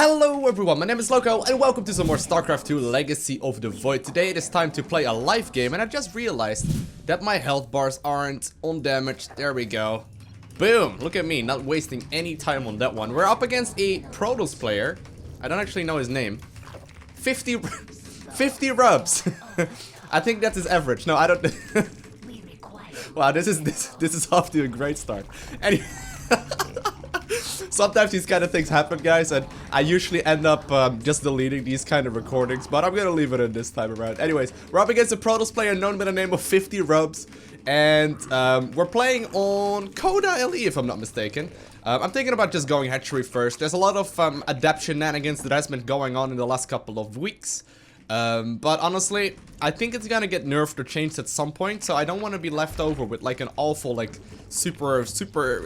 Hello everyone, my name is Lowko and welcome to some more StarCraft 2 Legacy of the Void. Today it is time to play a live game and I just realized that my health bars aren't undamaged. There we go. Boom! Look at me, not wasting any time on that one. We're up against a Protoss player. I don't actually know his name. 50 rubs. I think that's his average. No, I don't. Wow, this is off to a great start. Anyway. Sometimes these kind of things happen, guys, and I usually end up just deleting these kind of recordings, but I'm gonna leave it in this time around. Anyways, we're up against a Protoss player known by the name of 50 Rubs, and we're playing on Coda LE, if I'm not mistaken. I'm thinking about just going hatchery first. There's a lot of adapt shenanigans that has been going on in the last couple of weeks. But honestly, I think it's gonna get nerfed or changed at some point, so I don't want to be left over with like an awful, like, super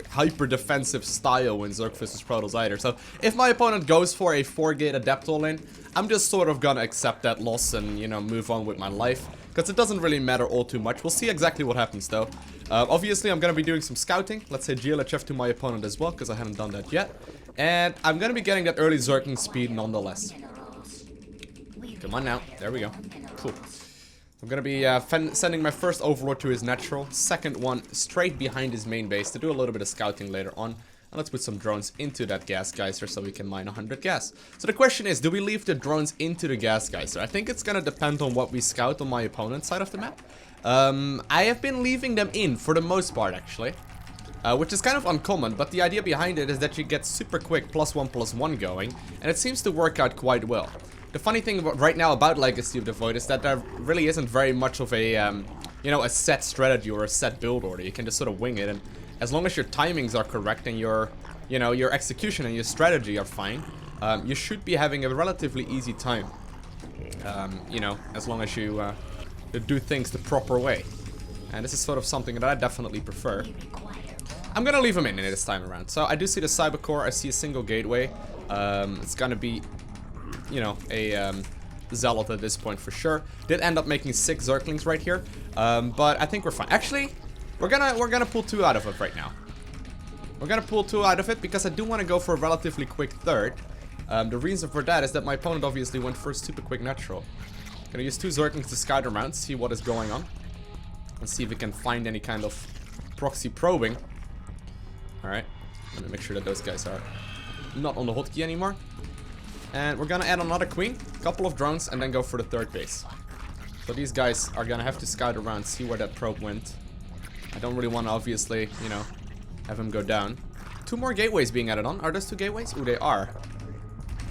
hyper defensive style in Zerg vs Protoss either. So if my opponent goes for a 4-gate adept all-in, I'm just sort of gonna accept that loss and, you know, move on with my life, because it doesn't really matter all too much. We'll see exactly what happens though. Obviously, I'm gonna be doing some scouting. Let's say GLHF to my opponent as well, because I haven't done that yet. And I'm gonna be getting that early Zergling speed nonetheless. Come on now, there we go. Cool. I'm gonna be sending my first Overlord to his natural, second one straight behind his main base to do a little bit of scouting later on. And let's put some drones into that gas geyser so we can mine 100 gas. So the question is, do we leave the drones into the gas geyser? I think it's gonna depend on what we scout on my opponent's side of the map. I have been leaving them in for the most part, actually. Which is kind of uncommon, but the idea behind it is that you get super quick +1/+1 going, and it seems to work out quite well. The funny thing right now about Legacy of the Void is that there really isn't very much of a, you know, a set strategy or a set build order. You can just sort of wing it, and as long as your timings are correct and your, you know, your execution and your strategy are fine, you should be having a relatively easy time. You know, as long as you do things the proper way. And this is sort of something that I definitely prefer. I'm gonna leave him in this time around. So I do see the Cyber Core, I see a single gateway. It's gonna be, you know, a Zealot at this point for sure. Did end up making 6 Zerglings right here, but I think we're fine. Actually, we're gonna pull 2 out of it right now. We're gonna pull 2 out of it because I do want to go for a relatively quick third. The reason for that is that my opponent obviously went for a super quick natural. Gonna use 2 Zerglings to scout around, see what is going on, and see if we can find any kind of proxy probing. All right, let me make sure that those guys are not on the hotkey anymore. And we're gonna add another queen, couple of drones, and then go for the 3rd base. So these guys are gonna have to scout around, see where that probe went. I don't really want to, obviously, you know, have him go down. 2 more gateways being added on. Are those 2 gateways? Ooh, they are.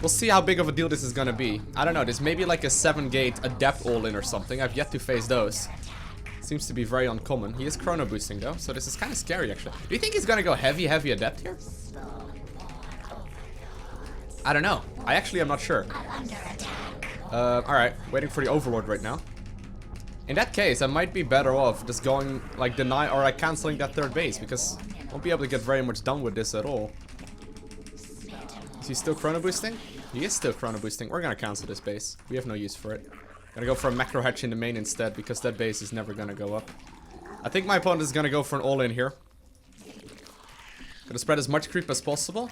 We'll see how big of a deal this is gonna be. I don't know, this may be like a 7-gate adept all-in or something. I've yet to face those. Seems to be very uncommon. He is chrono boosting though, so this is kind of scary actually. Do you think he's gonna go heavy adept here? I don't know. I actually am not sure. Alright, waiting for the Overlord right now. In that case, I might be better off just going, like, deny or like canceling that 3rd base, because I won't be able to get very much done with this at all. Is he still chrono boosting? He is still chrono boosting. We're gonna cancel this base. We have no use for it. Gonna go for a macro hatch in the main instead, because that base is never gonna go up. I think my opponent is gonna go for an all-in here. Gonna spread as much creep as possible.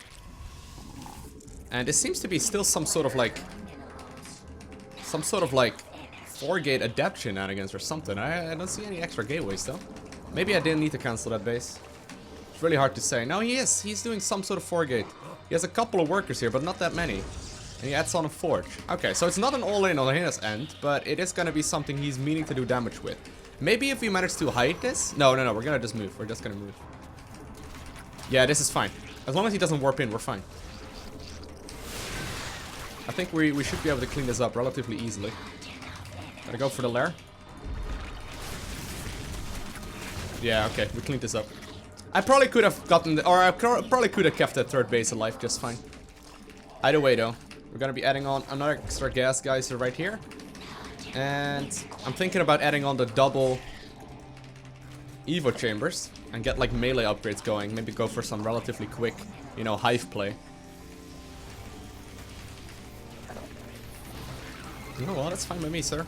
And this seems to be still some sort of like 4-gate adept shenanigans or something. I don't see any extra gateways though. Maybe I didn't need to cancel that base. It's really hard to say. No, he is. He's doing some sort of 4-gate. He has a couple of workers here, but not that many. And he adds on a forge. Okay, so it's not an all-in on his end, but it is gonna be something he's meaning to do damage with. Maybe if we manage to hide this. No, we're gonna just move. We're just gonna move. Yeah, this is fine. As long as he doesn't warp in, we're fine. I think we should be able to clean this up relatively easily. Gotta go for the lair. Yeah, okay, we cleaned this up. I probably could have gotten or I probably could have kept that 3rd base alive just fine. Either way though, we're gonna be adding on another extra gas geyser right here. And I'm thinking about adding on the double Evo chambers and get like melee upgrades going. Maybe go for some relatively quick, you know, Hive play. Oh, well, that's fine by me, sir.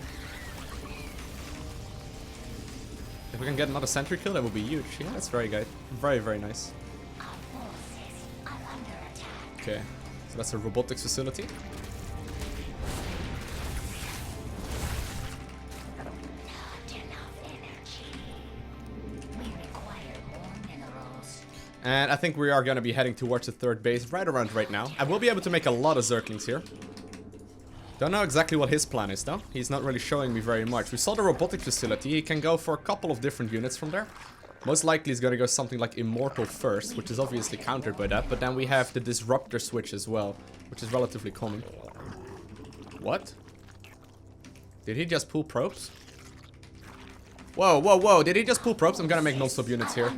If we can get another sentry kill, that would be huge. Yeah, that's very good. Very, very nice. Okay. So that's a robotics facility. And I think we are going to be heading towards the third base right around right now. I will be able to make a lot of Zerglings here. Don't know exactly what his plan is though. He's not really showing me very much. We saw the robotics facility. He can go for a couple of different units from there. Most likely he's going to go something like Immortal first, which is obviously countered by that. But then we have the Disruptor switch as well, which is relatively common. What? Did he just pull probes? Whoa, whoa, whoa. Did he just pull probes? I'm going to make non-stop units here.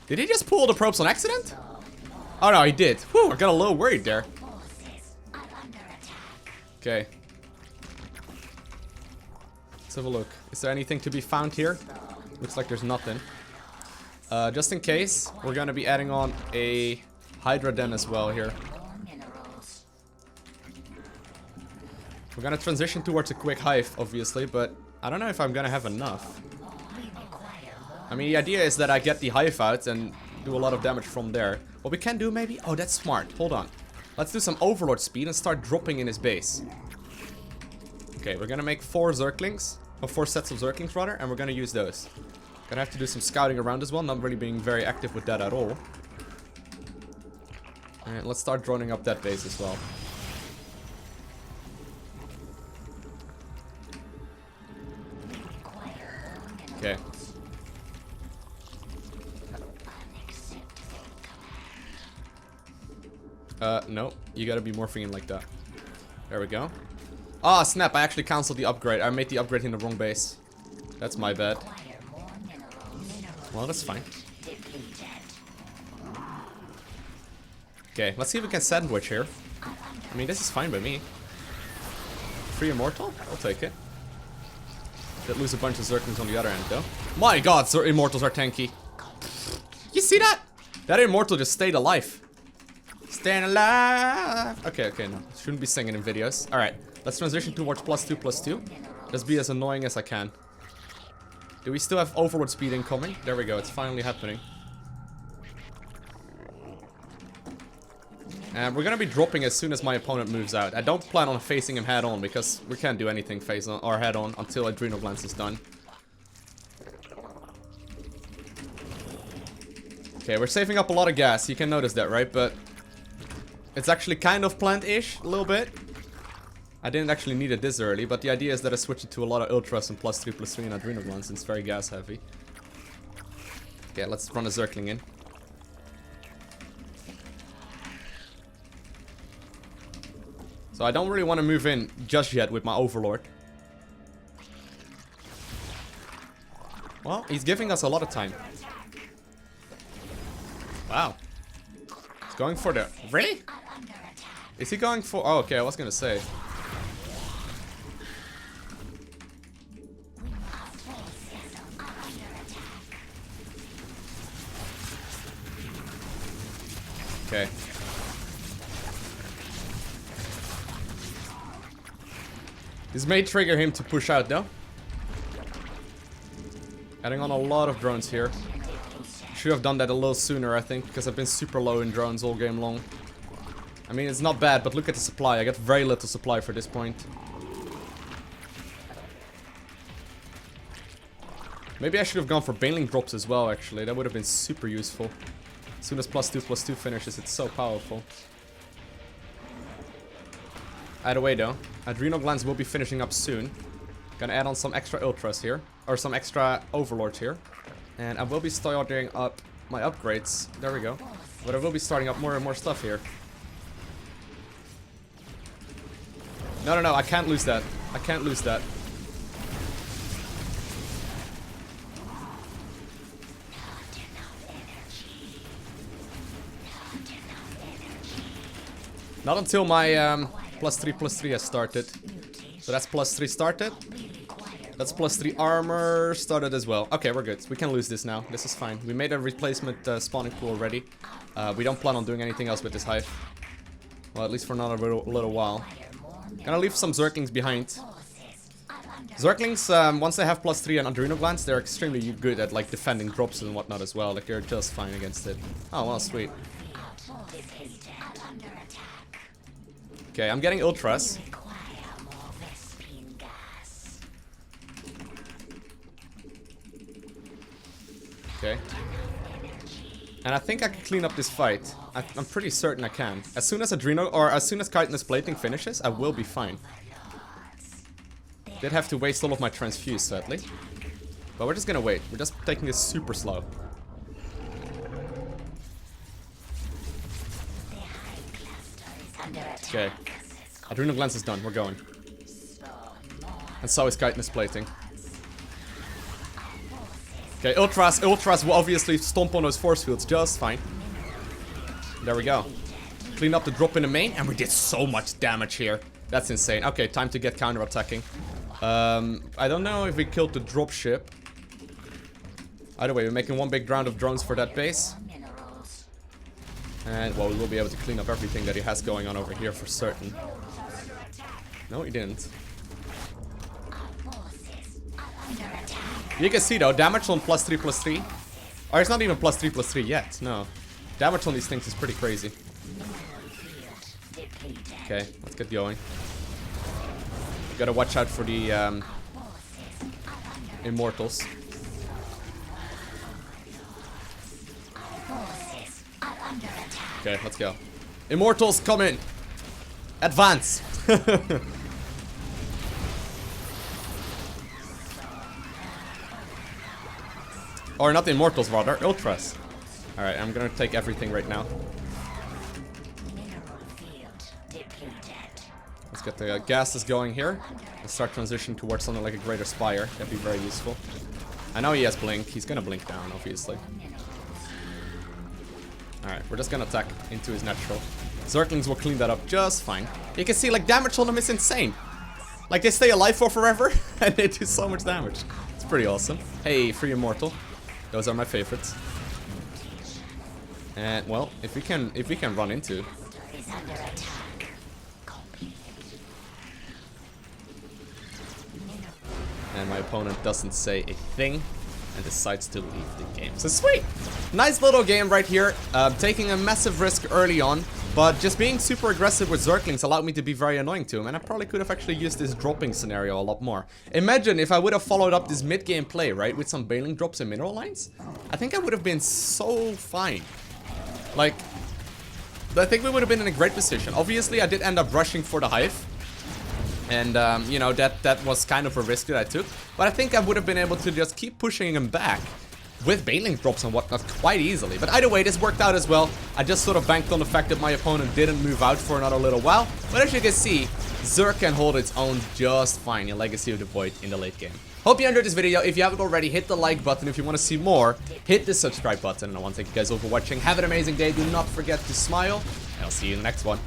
Did he just pull the probes on accident? Oh no, he did. Whew, I got a little worried there. Okay. Let's have a look. Is there anything to be found here? Looks like there's nothing. Just in case, we're gonna be adding on a Hydra den as well here. We're gonna transition towards a quick Hive, obviously, but I don't know if I'm gonna have enough. I mean, the idea is that I get the Hive out and do a lot of damage from there. What we can do maybe... Oh, that's smart. Hold on. Let's do some Overlord speed and start dropping in his base. Okay, we're gonna make 4 Zerglings. Or 4 sets of Zerglings, rather. And we're gonna use those. Gonna have to do some scouting around as well. Not really being very active with that at all. And let's start droning up that base as well. Okay. No. You gotta be morphing in like that. There we go. Ah, snap. I actually cancelled the upgrade. I made the upgrade in the wrong base. That's my bad. Well, that's fine. Okay, let's see if we can sandwich here. I mean, this is fine by me. Free Immortal? I'll take it. Did lose a bunch of Zerglings on the other end, though. My god, Immortals are tanky. You see that? That Immortal just stayed alive. Staying alive. Okay, no. Shouldn't be singing in videos. Alright, let's transition towards +2/+2. Just be as annoying as I can. Do we still have Overlord speed incoming? There we go, it's finally happening. And we're gonna be dropping as soon as my opponent moves out. I don't plan on facing him head on because we can't do anything face on or head on until Adrenal Glands is done. Okay, we're saving up a lot of gas. You can notice that, right? But it's actually kind of planned-ish, a little bit. I didn't actually need it this early, but the idea is that I switch it to a lot of Ultras and +3/+3 and Adrenal Glands since it's very gas heavy. Okay, let's run a Zergling in. So I don't really want to move in just yet with my Overlord. Well, he's giving us a lot of time. Wow. He's going for the... Really? Is he going for... Oh, okay, I was gonna say. Okay. This may trigger him to push out, though. Adding on a lot of drones here. Should have done that a little sooner, I think, because I've been super low in drones all game long. I mean, it's not bad, but look at the supply. I got very little supply for this point. Maybe I should have gone for Baneling drops as well, actually. That would have been super useful. As soon as +2/+2 finishes, it's so powerful. Either way, though, Adrenal Glands will be finishing up soon. Gonna add on some extra Ultras here. Or some extra Overlords here. And I will be starting up my upgrades. There we go. But I will be starting up more and more stuff here. No, I can't lose that. I can't lose that. Not until my +3/+3 has started. So that's +3 started. That's +3 armor started as well. Okay, we're good. We can lose this now. This is fine. We made a replacement spawning pool already. We don't plan on doing anything else with this Hive. Well, at least for another little while. Gonna leave some Zerglings behind. Zerglings, once they have +3 and Adrenal Glands, they're extremely good at like defending drops and whatnot as well. Like they're just fine against it. Oh, well, sweet. Okay, I'm getting Ultras. Okay. And I think I can clean up this fight. I'm pretty certain I can. As soon as Adrenal, or as soon as Chitinous plating finishes, I will be fine. Did have to waste all of my transfuse, sadly. But we're just gonna wait. We're just taking this super slow. Okay. Adrenal Glands is done. We're going. And so is Chitinous plating. Okay, Ultras will obviously stomp on those force fields just fine. There we go. Clean up the drop in the main, and we did so much damage here. That's insane. Okay, time to get counter-attacking. I don't know if we killed the dropship. Either way, we're making one big round of drones for that base. And, well, we will be able to clean up everything that he has going on over here for certain. No, he didn't. You can see though, damage on +3/+3. Or it's not even +3/+3 yet, no. Damage on these things is pretty crazy. Okay, let's get going. Gotta watch out for the Immortals. Okay, let's go. Immortals, come in! Advance! Or not the Immortals, rather. Ultras. Alright, I'm gonna take everything right now. Let's get the gases going here. Let's start transitioning towards something like a Greater Spire. That'd be very useful. I know he has Blink. He's gonna blink down, obviously. Alright, we're just gonna attack into his natural. Zerglings will clean that up just fine. You can see, like, damage on them is insane. Like, they stay alive for forever, and they do so much damage. It's pretty awesome. Hey, free Immortal. Those are my favorites. And well, if we can run into. And my opponent doesn't say a thing and decides to leave the game. So sweet! Nice little game right here. Taking a massive risk early on, but just being super aggressive with Zerglings allowed me to be very annoying to him, and I probably could have actually used this dropping scenario a lot more. Imagine if I would have followed up this mid-game play, right, with some Bailing drops and mineral lines. I think I would have been so fine. Like, I think we would have been in a great position. Obviously, I did end up rushing for the Hive. And, you know, that was kind of a risk that I took. But I think I would have been able to just keep pushing him back with Bailing drops and whatnot quite easily. But either way, this worked out as well. I just sort of banked on the fact that my opponent didn't move out for another little while. But as you can see, Zerg can hold its own just fine in Legacy of the Void in the late game. Hope you enjoyed this video. If you haven't already, hit the like button. If you want to see more, hit the subscribe button. And I want to thank you guys all for watching. Have an amazing day. Do not forget to smile. And I'll see you in the next one.